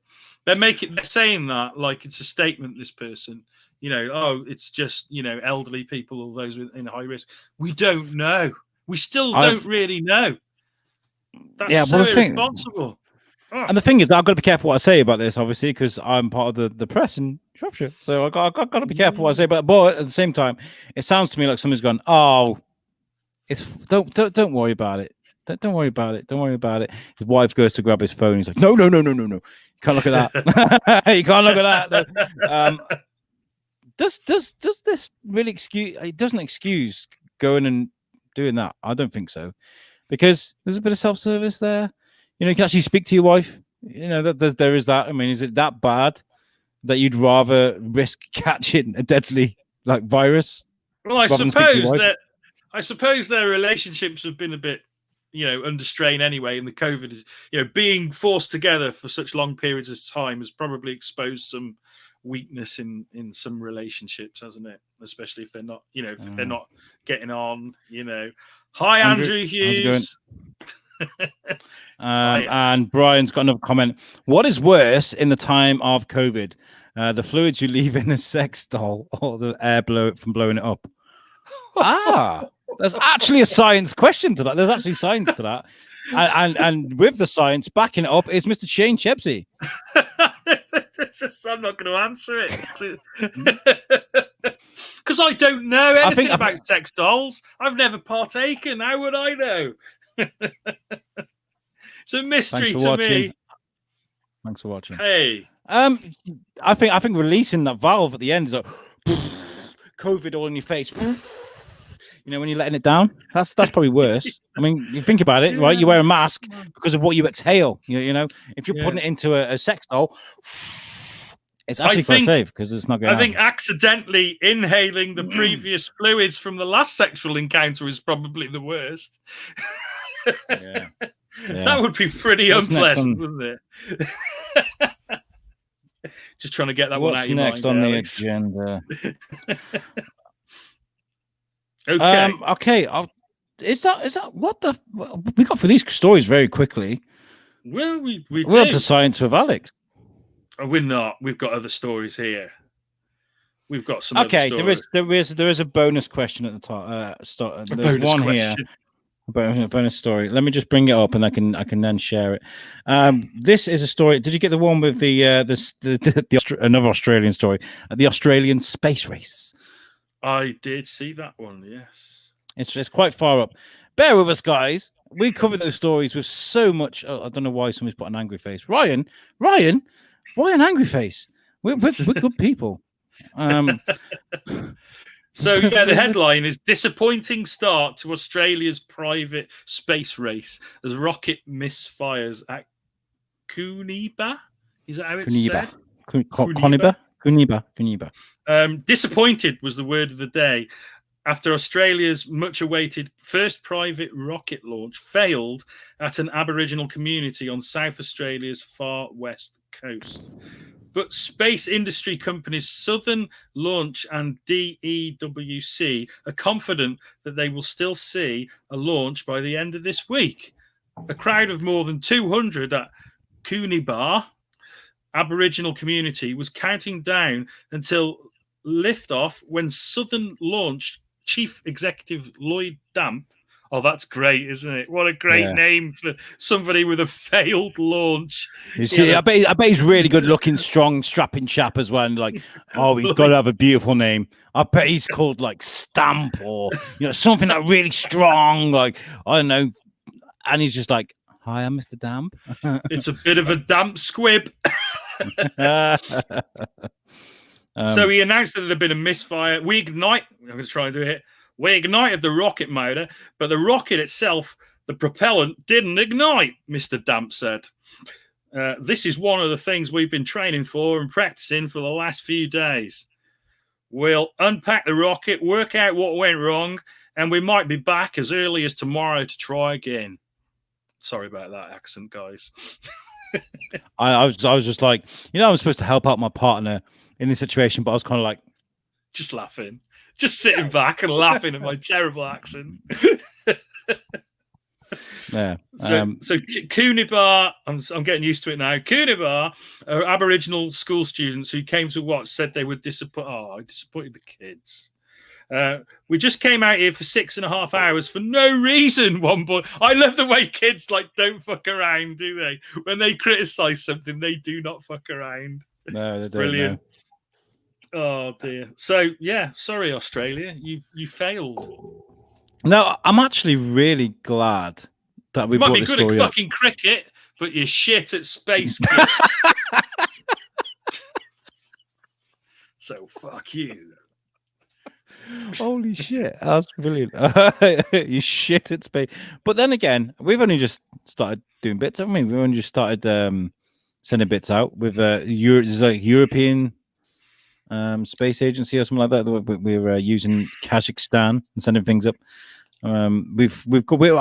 They're saying that like it's a statement, this person. It's just, elderly people or those in high risk. We don't know. We still don't really know. That's so irresponsible.
And the thing is, I've got to be careful what I say about this, obviously, because I'm part of the press in Shropshire. So I've got to be careful what I say. But at the same time, it sounds to me like somebody's gone, don't worry about it. Don't worry about it. Don't worry about it. His wife goes to grab his phone. He's like, no. You can't look at that. You can't look at that. Does this really excuse? It doesn't excuse going and doing that. I don't think so, because there's a bit of self-service there. You can actually speak to your wife. That there is that. I mean, is it that bad that you'd rather risk catching a deadly virus?
Well, I suppose their relationships have been a bit, under strain anyway. And the COVID is, being forced together for such long periods of time has probably exposed some weakness in some relationships, hasn't it? Especially if they're not, if they're not getting on. Hi, Andrew Hughes.
And Brian's got another comment. What is worse in the time of COVID? The fluids you leave in a sex doll or the air from blowing it up? There's actually a science question to that. There's actually science to that. And with the science backing it up is Mr. Shane Chepsey.
I'm not going to answer it because I don't know anything about sex dolls. I've never partaken. How would I know? It's a mystery to me.
Thanks for watching.
Hey,
I think releasing that valve at the end is like COVID all in your face. When you're letting it down, that's probably worse. I mean, you think about it, right? You wear a mask because of what you exhale. If you're putting it into a sex doll, it's actually quite safe because it's not going.
I think accidentally inhaling the previous fluids from the last sexual encounter is probably the worst.
Yeah.
That would be pretty unpleasant, wouldn't it? Just trying to get that one out of your mind.
What's next on the agenda?
Okay.
Okay. is that what the we got for these stories very quickly?
Well, we're
up to science with Alex.
We're not. We've got other stories here. We've got some.
Okay,
other stories.
there is a bonus question at the top. There's
bonus
one
question.
here. A bonus story. Let me just bring it up, and I can then share it. This is a story. Did you get the one with the another Australian story? The Australian space race.
I did see that one. Yes,
it's quite far up. Bear with us, guys. We cover those stories with so much. I don't know why somebody's put an angry face. Ryan, why an angry face? We're good people.
So yeah, the headline is "Disappointing Start to Australia's Private Space Race as Rocket Misfires at Kuniba." Is that how it's said?
Kuniba.
Disappointed was the word of the day after Australia's much-awaited first private rocket launch failed at an Aboriginal community on South Australia's far west coast. But space industry companies Southern Launch and DEWC are confident that they will still see a launch by the end of this week. A crowd of more than 200 at Coonabah Aboriginal community was counting down until liftoff when Southern Launch Chief Executive Lloyd Damp. Oh, that's great, isn't it? What a great name for somebody with a failed launch.
You see, I bet he's really good looking, strong, strapping chap as well. And like, oh, he's got to have a beautiful name. I bet he's called like Stamp or something like really strong, like I don't know. And he's just like, "Hi, I'm Mr. Damp."
It's a bit of a damp squib. So he announced that there'd been a misfire. I'm going to try and do it. We ignited the rocket motor, but the rocket itself, the propellant, didn't ignite, Mr. Damp said. This is one of the things we've been training for and practicing for the last few days. We'll unpack the rocket, work out what went wrong, and we might be back as early as tomorrow to try again. Sorry about that accent, guys.
I was just like, I'm supposed to help out my partner in this situation, but I was kind of like,
just laughing. Just sitting back and laughing at my terrible accent.
Yeah.
So Coonabah, I'm getting used to it now. Coonabah are Aboriginal school students who came to watch, said they were disappointed. Oh, I disappointed the kids. We just came out here for 6.5 hours for no reason. One boy. I love the way kids don't fuck around, do they? When they criticize something, they do not fuck around.
No, they don't.
Brilliant. Oh dear. So yeah, sorry Australia, you failed.
No, I'm actually really glad that we
might
brought
be
this
good
story
at
up.
fucking cricket, but you're shit at space. So fuck you.
Holy shit, that's brilliant. You shit at space. But then again, we've only just started doing bits, haven't we? We've only just started sending bits out with European space agency or something like that. We're using Kazakhstan and sending things up. I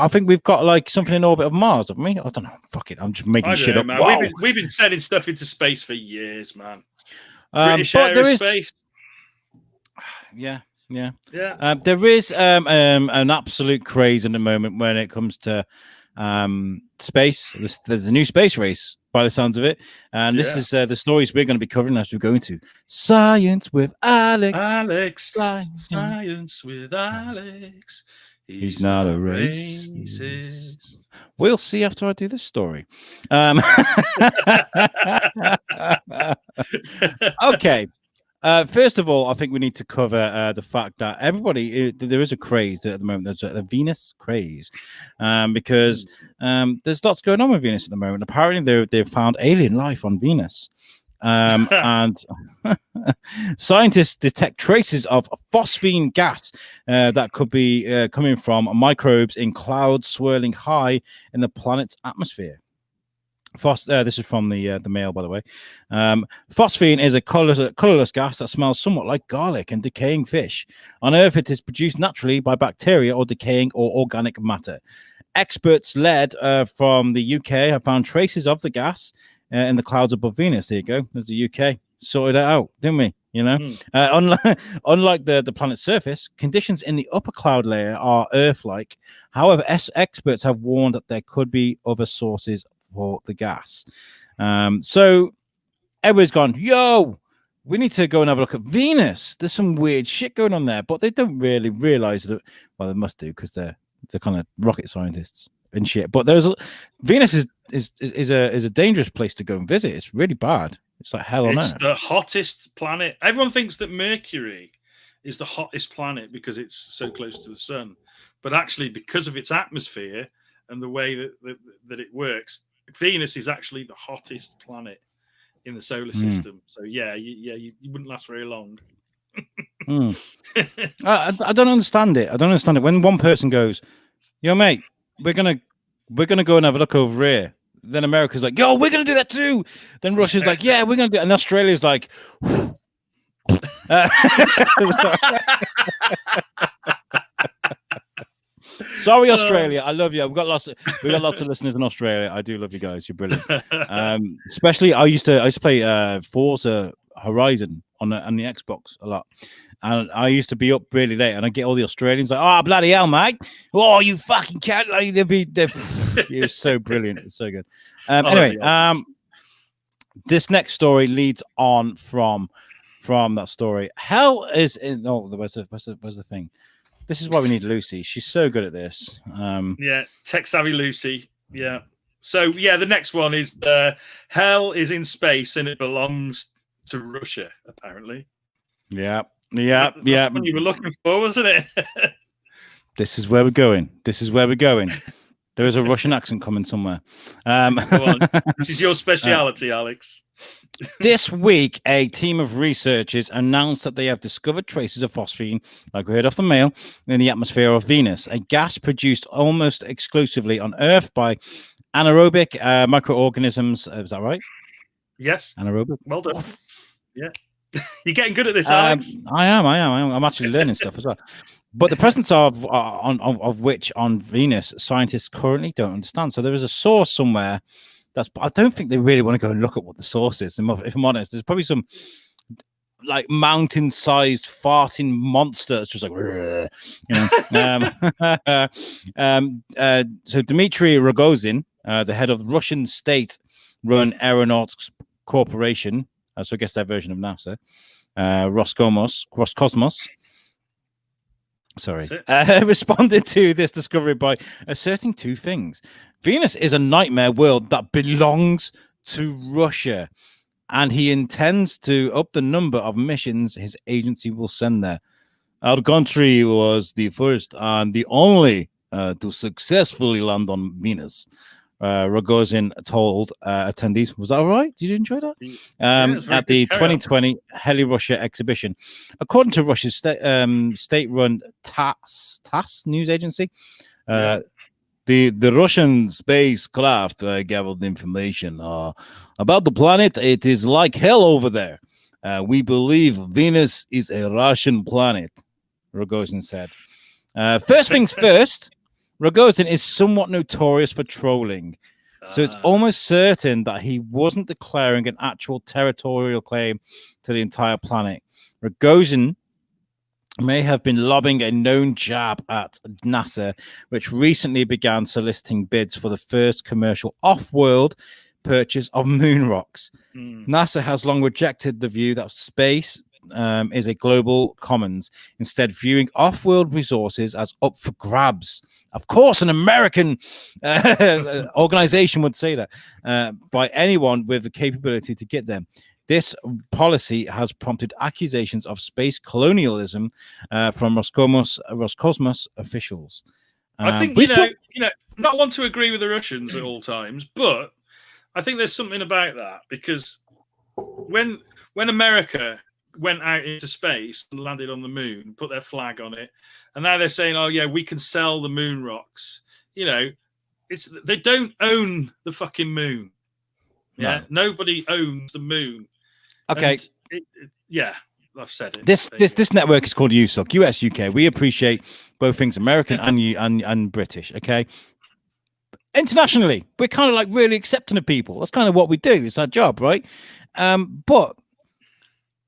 think we've got like something in orbit of Mars, haven't we? I don't know. Fuck it. I'm just making shit up.
Man.
Wow.
We've been sending stuff into space for years, man.
British Aerospace. Yeah. There is an absolute craze in the moment when it comes to space. There's a new space race by the sounds of it, and this is the stories we're going to be covering as we go into Science with Alex.
Science with Alex.
He's not a racist. We'll see after I do this story. Okay. First of all, I think we need to cover the fact that there is a craze at the moment. There's a Venus craze because there's lots going on with Venus at the moment. Apparently, they've found alien life on Venus. And scientists detect traces of phosphine gas that could be coming from microbes in clouds swirling high in the planet's atmosphere. This is from the Mail, by the way. Phosphine is a colorless gas that smells somewhat like garlic and decaying fish. On Earth, it is produced naturally by bacteria or decaying or organic matter. Experts led from the UK have found traces of the gas in the clouds above Venus. There you go. There's the UK. Sorted it out, didn't we? You know, unlike the planet's surface, conditions in the upper cloud layer are Earth-like. However, experts have warned that there could be other sources for the gas. So everybody's gone, yo, we need to go and have a look at Venus. There's some weird shit going on there, but they don't really realize that. Well, they must do because they're kind of rocket scientists and shit. But Venus is a dangerous place to go and visit. It's really bad. It's like hell on earth.
It's the hottest planet. Everyone thinks that Mercury is the hottest planet because it's so close to the sun, but actually, because of its atmosphere and the way that it works, Venus is actually the hottest planet in the solar system. So yeah, you wouldn't last very long.
I don't understand it. When one person goes, "Yo, mate, we're gonna go and have a look over here." Then America's like, "Yo, we're gonna do that too." Then Russia's like, "Yeah, we're gonna do it." And Australia's like, "Sorry, Australia, I love you. We've got lots of listeners in Australia. I do love you guys. You're brilliant." Especially, I used to play Forza Horizon on the Xbox a lot. And I used to be up really late, and I get all the Australians like, "Oh, bloody hell, mate! Oh, you fucking cat!" Like it was so brilliant. It's so good. Anyway, this next story leads on from that story. Hell is in. Oh, where's the thing? This is why we need Lucy. She's so good at this.
Yeah, tech savvy Lucy. Yeah. So yeah, the next one is Hell is in space and it belongs to Russia, apparently.
Yeah.
That's what you were looking for, wasn't it?
This is where we're going. There is a Russian accent coming somewhere.
Go on. This is your speciality, Alex.
This week, a team of researchers announced that they have discovered traces of phosphine, like we heard off the mail, in the atmosphere of Venus, a gas produced almost exclusively on Earth by anaerobic microorganisms. Is that right?
Yes.
Anaerobic.
Well done. Yeah. You're getting good at this, Alex.
I am. I'm actually learning stuff as well. But the presence of which on Venus, scientists currently don't understand. So there is a source somewhere. I don't think they really want to go and look at what the source is. If I'm honest, there's probably some like mountain-sized farting monster that's just like, so Dmitry Rogozin, the head of the Russian state-run Aeronautics Corporation, so I guess their version of NASA, Roscosmos. Sorry, responded to this discovery by asserting two things. Venus is a nightmare world that belongs to Russia, and he intends to up the number of missions his agency will send there. Our country was the first and the only to successfully land on Venus. Rogozin told attendees, was that all right? Did you enjoy that? At the 2020 Heli Russia exhibition. According to Russia's state-run TASS news agency, the Russian spacecraft gathered information about the planet. It is like hell over there. We believe Venus is a Russian planet, Rogozin said. First things first, Rogozin is somewhat notorious for trolling, so it's almost certain that he wasn't declaring an actual territorial claim to the entire planet. Rogozin may have been lobbing a known jab at NASA, which recently began soliciting bids for the first commercial off-world purchase of moon rocks. NASA has long rejected the view that space is a global commons, instead viewing off-world resources as up for grabs. Of course, an American organization would say that by anyone with the capability to get them. This policy has prompted accusations of space colonialism from Roscosmos officials.
I think not want to agree with the Russians at all times, but I think there's something about that, because when America went out into space and landed on the moon, put their flag on it, and now they're saying, "Oh yeah, we can sell the moon rocks." They don't own the fucking moon. Yeah, no. Nobody owns the moon.
Okay.
I've said it.
This network is called USUK, US UK. We appreciate both things, American and British. Okay. Internationally, we're kind of like really accepting of people. That's kind of what we do. It's our job, right? But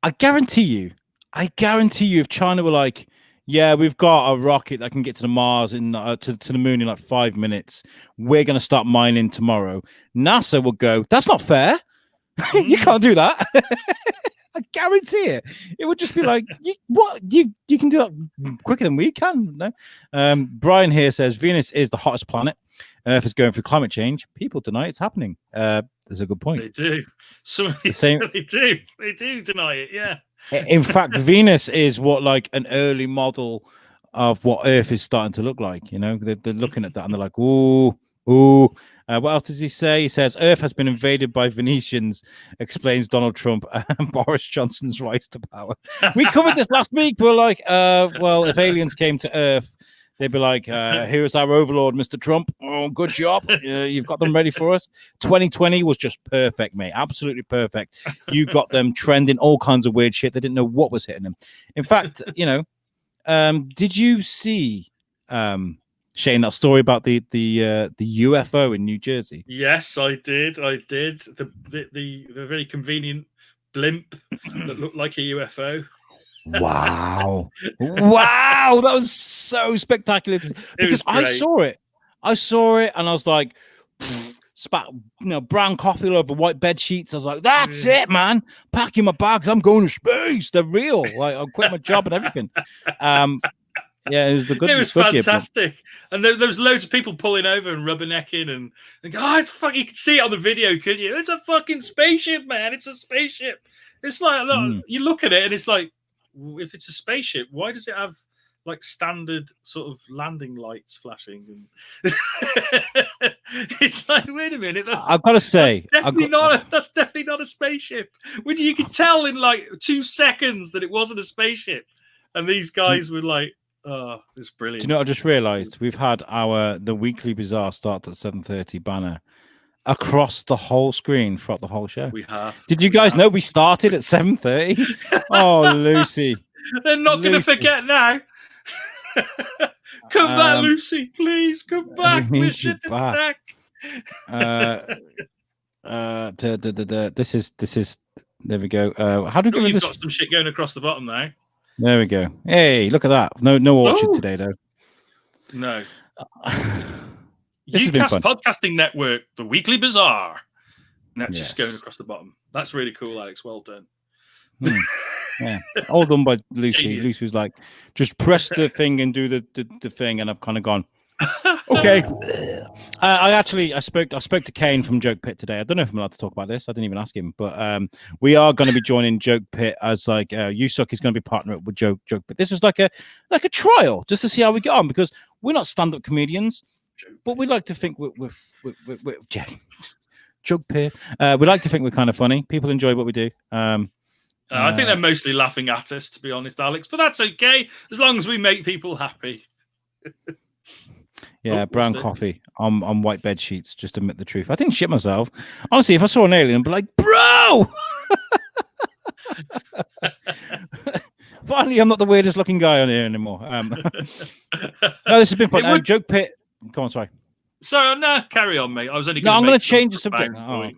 I guarantee you, if China were like, yeah, we've got a rocket that can get to the Mars in to the moon in like 5 minutes. We're going to start mining tomorrow. NASA will go, that's not fair. You can't do that. I guarantee it. It would just be like, you can do that quicker than we can. No. Brian here says Venus is the hottest planet. Earth is going through climate change. People deny it's happening. There's a good point.
They do. They do deny it. Yeah.
In fact, Venus is what like an early model of what Earth is starting to look like. You know, they're looking at that and they're like, ooh. What else does he say? He says Earth has been invaded by Venetians, explains Donald Trump and Boris Johnson's rise to power. We covered this last week. We were like, well, if aliens came to Earth, they'd be like, here's our overlord, Mr. Trump. Oh, good job. You've got them ready for us. 2020 was just perfect, mate. Absolutely perfect. You got them trending all kinds of weird shit. They didn't know what was hitting them. In fact, you know, did you see Shane, that story about the UFO in New Jersey?
Yes, I did. The very convenient blimp that looked like a UFO.
Wow. Wow, that was so spectacular. Because I saw it and I was like, spat, brown coffee all over white bed sheets. I was like, that's it, man. Packing my bags. I'm going to space. They're real. Like, I'll quit my job and everything. Yeah, it was the good.
It was fantastic, and there was loads of people pulling over and rubbernecking, and it's fuck. You could see it on the video, couldn't you? It's a fucking spaceship, man. It's a spaceship. It's like you look at it, and it's like, if it's a spaceship, why does it have like standard sort of landing lights flashing? And it's like, wait a minute.
I've got to say,
that's definitely not a spaceship. You could tell in like 2 seconds that it wasn't a spaceship, and these guys were like. Oh, it's brilliant.
Do you know what I just realised? We've had the Weekly Bazaar starts at 7:30 banner across the whole screen throughout the whole show.
We have.
Did you guys know we started at 7:30? Oh, Lucy.
They're not going to forget now. Come back, Lucy. Please come back. We're shit in the
neck. This is. There we go. How do we
You've got some shit going across the bottom now.
There we go. Hey, look at that. No orchard today, though.
No. UCast Podcasting Network, the Weekly Bazaar. And that's just going across the bottom. That's really cool, Alex. Well done.
Yeah. All done by Lucy. Lucy was like, just press the thing and do the thing. And I've kind of gone, okay. I spoke to Kane from Joke Pit today. I don't know if I'm allowed to talk about this. I didn't even ask him, but we are going to be joining Joke Pit as like Yusuk is going to be partnered up with Joke Pit. This was like a trial just to see how we get on, because we're not stand-up comedians, but we like to think we're Joke Pit. We like to think we're kind of funny. People enjoy what we do.
I think they're mostly laughing at us, to be honest, Alex, but that's okay as long as we make people happy.
Yeah, brown coffee on white bed sheets. Just admit the truth. I didn't shit myself. Honestly, if I saw an alien, I'd be like, bro! Finally, I'm not the weirdest looking guy on here anymore. No, this has been fun. Joke Pit. Go on, sorry.
So, no, carry on, mate. I was only
I'm going to change the subject. Oh, okay.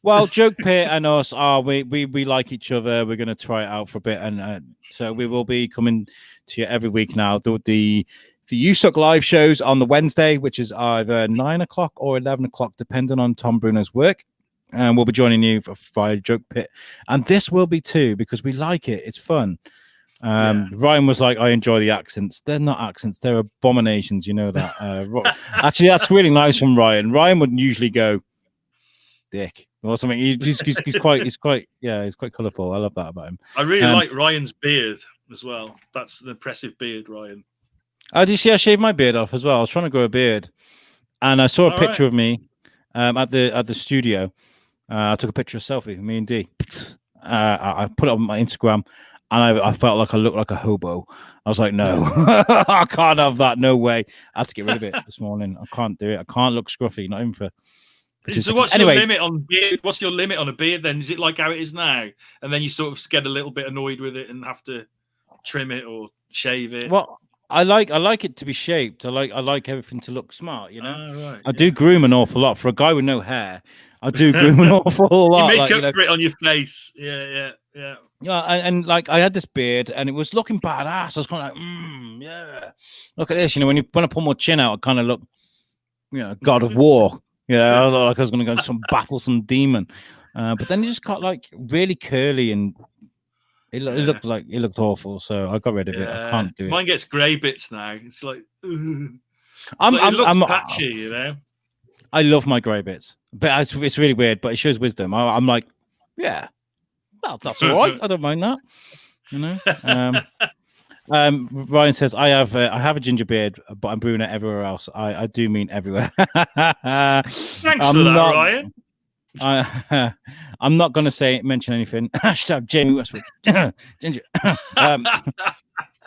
Well, Joke Pit and us we like each other. We're going to try it out for a bit, and so we will be coming to you every week now. The USUC live shows on the Wednesday, which is either 9 o'clock or 11 o'clock, depending on Tom Bruno's work. And we'll be joining you via Joke Pit. And this will be too, because we like it. It's fun. Ryan was like, I enjoy the accents. They're not accents. They're abominations. You know that. Actually, that's really nice from Ryan. Ryan would usually go, dick or something. He's quite colourful. I love that about him.
I really like Ryan's beard as well. That's an impressive beard, Ryan.
Did you see I shaved my beard off as well? I was trying to grow a beard, and I saw a picture of me at the studio. I took a picture of selfie, me and D. I put it on my Instagram, and I felt like I looked like a hobo. I was like, no, I can't have that. No way. I had to get rid of it this morning. I can't do it. I can't look scruffy. Not even for.
So what's your limit on beard? What's your limit on a beard then? Is it like how it is now, and then you sort of get a little bit annoyed with it and have to trim it or shave it?
Well, I like it to be shaped. I like everything to look smart. You know,
Right,
I do groom an awful lot for a guy with no hair. I do groom an awful lot.
You make up for it on your face. Yeah.
Yeah, and like I had this beard, and it was looking badass. I was kind of like, yeah, look at this. You know, when I pull my chin out, I kind of look, God of War. You know, I look like I was going to go some battle some demon. But then it just got like really curly, and it looked awful. So I got rid of it. I can't do it.
Mine gets grey bits now. It's like, it
I'm
patchy, you know.
I love my grey bits, but it's really weird. But it shows wisdom. I'm like, yeah. Well, that's all right. I don't mind that. You know. Ryan says I have a ginger beard, but I'm brunette everywhere else. I do mean everywhere.
Thanks for that, Ryan.
I'm not going to mention anything. Hashtag Jamie Westwood. Ginger.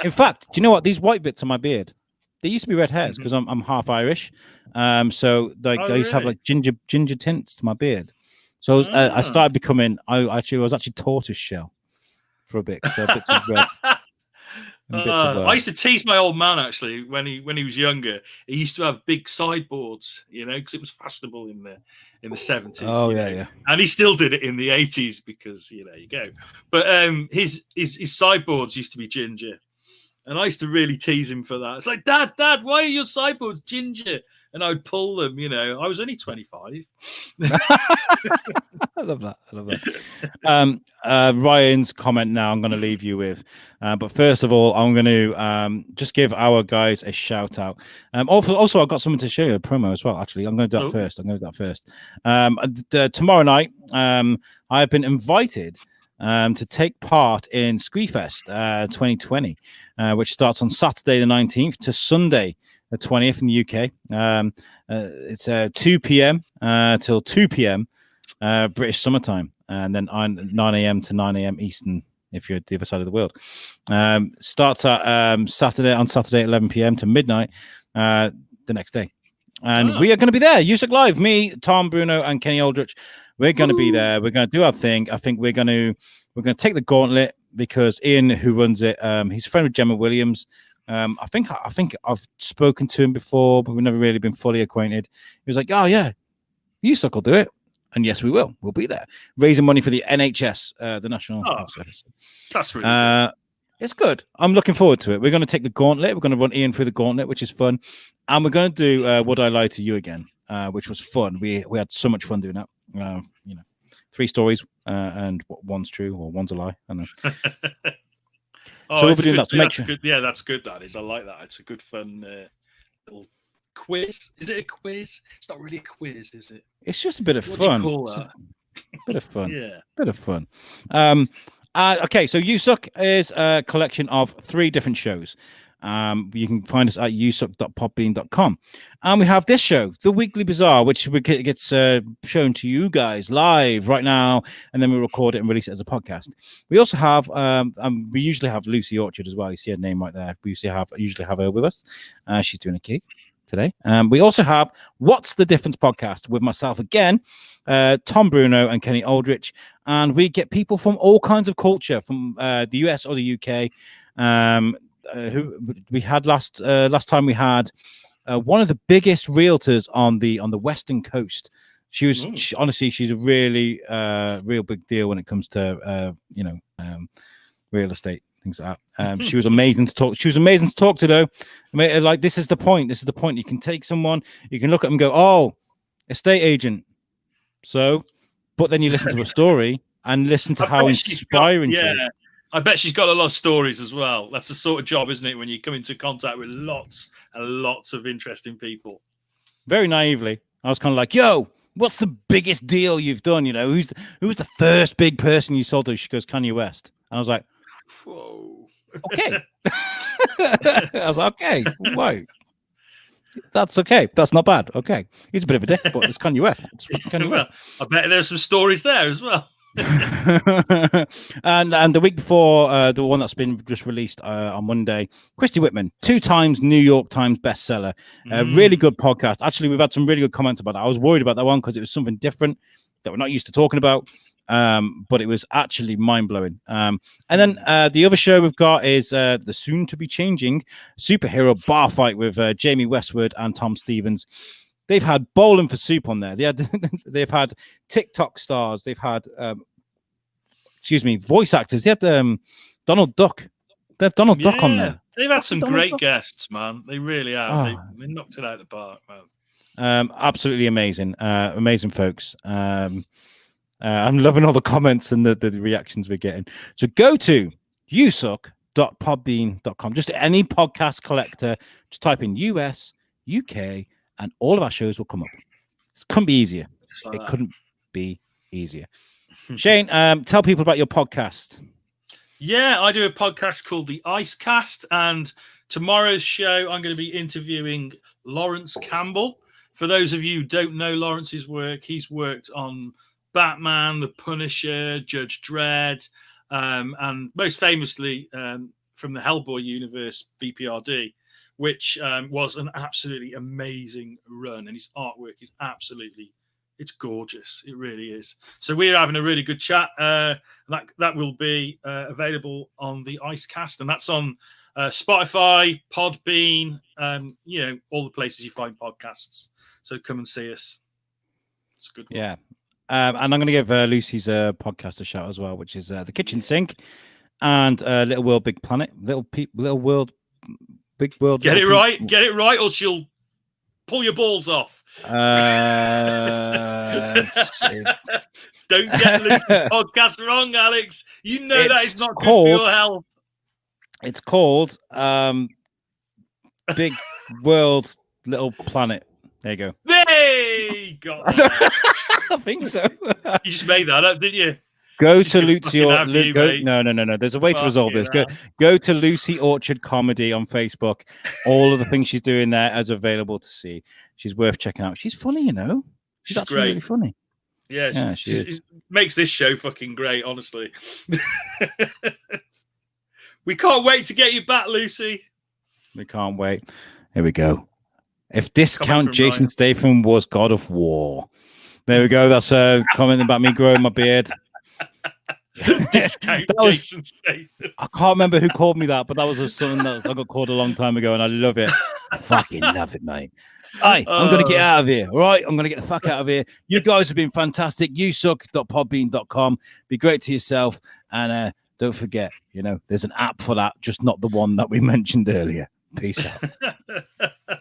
In fact, do you know what? These white bits on my beard, they used to be red hairs because I'm half Irish. So like I used to have like ginger tints to my beard. So I started becoming. I was actually tortoise shell for a bit. So bits of red.
I used to tease my old man actually when he was younger. He used to have big sideboards, you know, because it was fashionable in the 70s.
Oh yeah.
And he still did it in the 80s because there you go. But his sideboards used to be ginger, and I used to really tease him for that. It's like, Dad, why are your sideboards ginger? And I'd pull them, you know. I was only 25.
I love that. Ryan's comment now I'm going to leave you with. But first of all, I'm going to just give our guys a shout out. Also, I've got something to show you, a promo as well, actually. I'm going to do that first. Tomorrow night, I've been invited to take part in Squeefest 2020, which starts on Saturday the 19th to Sunday the 20th in the UK. It's 2 p.m. Till 2 p.m. British summertime, and then 9 a.m. to 9 a.m. Eastern if you're at the other side of the world. Starts at Saturday at 11 p.m. to midnight the next day. And we are going to be there. USUK Live, me, Tom, Bruno, and Kenny Aldrich. We're going to be there. We're going to do our thing. I think we're going to take the gauntlet because Ian, who runs it, he's a friend with Gemma Williams. I think I've spoken to him before, but we've never really been fully acquainted. He was like, "Oh yeah, USUK will do it," and yes, we will. We'll be there, raising money for the NHS, the National Health Service.
That's really good.
It's good. I'm looking forward to it. We're going to take the gauntlet. We're going to run Ian through the gauntlet, which is fun, and we're going to do Would I Lie to You again, which was fun. We had so much fun doing that. 3 stories, and one's true or one's a lie. I don't know.
So we'll be doing that to make sure. Yeah, that's good. That is. I like that. It's a good fun little quiz. Is it a quiz? It's not really a quiz, is it?
It's just a bit of fun.
What do you call that?
Bit of fun.
Yeah.
Bit of fun. Okay, so USUK is a collection of 3 different shows. You can find us at usuk.podbean.com. And we have this show, The Weekly Bazaar, which gets shown to you guys live right now, and then we record it and release it as a podcast. We also have, we usually have Lucy Orchard as well. You see her name right there. We usually have her with us. She's doing a gig today. We also have What's the Difference podcast with myself again, Tom Bruno and Kenny Aldrich. And we get people from all kinds of culture, from the US or the UK. Who we had last time we had one of the biggest realtors on the Western coast. She was honestly, she's a really real big deal when it comes to real estate, things like that. She was amazing to talk. She was amazing to talk to, though. I mean, like, this is the point. This is the point. You can take someone, you can look at them and go, "Oh, estate agent." So, but then you listen to a story and listen to how inspiring she is.
I bet she's got a lot of stories as well. That's the sort of job, isn't it, when you come into contact with lots and lots of interesting people.
Very naively, I was kind of like, "Yo, what's the biggest deal you've done? You know, who's the first big person you sold to?" She goes, "Kanye West." And I was like,
"Whoa,
okay." I was like, "Okay, right. That's okay. That's not bad. Okay, he's a bit of a dick, but it's Kanye West."
Well, I bet there's some stories there as well.
and the week before, the one that's been just released on Monday, Christy Whitman, 2 times New York Times bestseller. Really good podcast. Actually, we've had some really good comments about that. I was worried about that one because it was something different that we're not used to talking about. But it was actually mind-blowing. And then the other show we've got is the soon-to-be-changing superhero bar fight with Jamie Westwood and Tom Stevens. They've had Bowling for Soup on there. They've had TikTok stars. They've had, voice actors. They had Donald Duck. They had Donald Duck on there.
They've had some great guests, man. They really have. They knocked it out of the park, man.
Absolutely amazing. Amazing folks. I'm loving all the comments and the reactions we're getting. So go to usuck.podbean.com. Just any podcast collector, just type in US, UK, and all of our shows will come up. It couldn't be easier. It couldn't be easier. Shane, tell people about your podcast.
Yeah, I do a podcast called The Icecast, and tomorrow's show I'm going to be interviewing Lawrence Campbell. For those of you who don't know Lawrence's work, he's worked on Batman, The Punisher, Judge Dredd, and most famously from the Hellboy universe, BPRD, which was an absolutely amazing run. And his artwork is it's gorgeous. It really is. So we're having a really good chat. That will be available on the Icecast, and that's on Spotify, Podbean, all the places you find podcasts. So come and see us. It's a good one.
Yeah. And I'm going to give Lucy's podcast a shout as well, which is The Kitchen Sink and Little World, Big Planet. Little World, Big World.
Get it right. Get it right, or she'll pull your balls off. Don't get Lucy's podcast wrong, Alex. You know that is not good for your health.
It's called Big World, Little Planet. There you go.
Hey, God.
I think so.
You just made that up, didn't you?
Go to Lucy Orchard. No. There's a way to resolve this. Go to Lucy Orchard Comedy on Facebook. All of the things she's doing there is available to see. She's worth checking out. She's funny, She's actually
great.
Really funny.
Yeah, she makes this show fucking great, honestly. We can't wait to get you back, Lucy.
We can't wait. Here we go. If Discount Jason Statham was God of War. There we go. That's a comment about me growing my beard.
Discount Jason Statham.
I can't remember who called me that, but that was something that I got called a long time ago, and I love it. I fucking love it, mate. Hey, I'm going to get out of here. All right? I'm going to get the fuck out of here. You guys have been fantastic. Usuck.podbean.com. Be great to yourself. And don't forget, there's an app for that, just not the one that we mentioned earlier. Peace out.